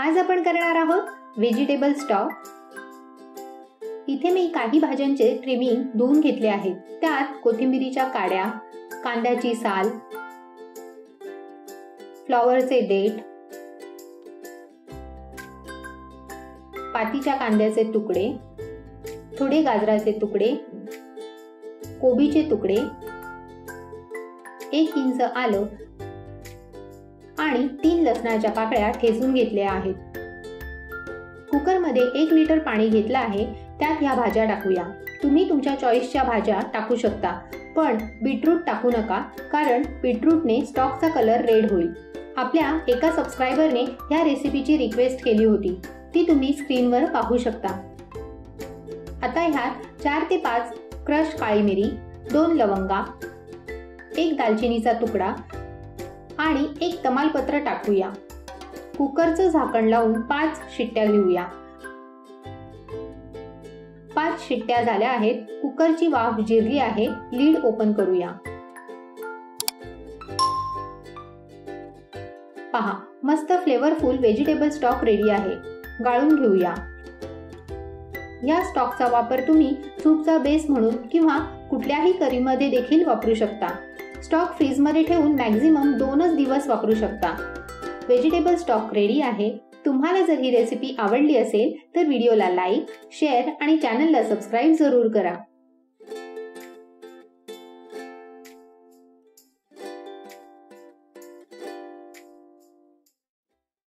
आज आपण करणार आहोत व्हेजिटेबल स्टॉक। इथे मी काही भाज्यांचे ट्रिमिंग धुवून घेतले आहेत। त्यात कोथिंबीरीच्या काड्या, कांद्याची साल, फ्लॉवरचे देठ, पातीच्या कांद्याचे तुकडे, थोडे गाजराचे तुकडे, कोबीचे तुकडे, 1 इंच आलं आणि 3 लसणाच्या पाकळ्या ठेचून घेतल्या आहेत। कुकरमध्ये 1 लिटर पाणी घेतलं आहे। त्यात ह्या भाज्या टाकूया। तुम्ही तुमच्या चॉईसच्या भाज्या टाकू शकता, पण बीटरूट टाकू नका, कारण बीटरूटने स्टॉकचा कलर रेड होईल। आपल्या एका सबस्क्रायबरने ह्या रेसिपीची रिक्वेस्ट केली होती, ती तुम्ही स्क्रीनवर पाहू शकता। आता ह्यात 4 ते 5 क्रश काळी मिरी, 2 लवंगा, 1 दालचिनीचा तुकडा आणि 1 तमालपत्र टाकूया। कुकरचं झाकण लावून 5 शिट्ट्या घेऊया। 5 शिट्ट्या झाल्या आहेत। कुकरची वाफ जिरली आहे। लीड ओपन करूया। पहा, मस्त फ्लेवरफुल व्हेजिटेबल स्टॉक रेडी आहे। गाळून घेऊया। या स्टॉकचा वापर तुम्ही सूपचा बेस म्हणून किंवा कुठल्याही करीमध्ये देखील वापरू शकता। स्टॉक फ्रीजमध्ये ठेवून मॅक्झिमम 2च दिवस वापरू शकता। व्हेजिटेबल स्टॉक रेडी आहे। तुम्हाला जर ही रेसिपी आवडली असेल तर व्हिडिओला लाईक, शेअर आणि चॅनलला सबस्क्राईब जरूर करा।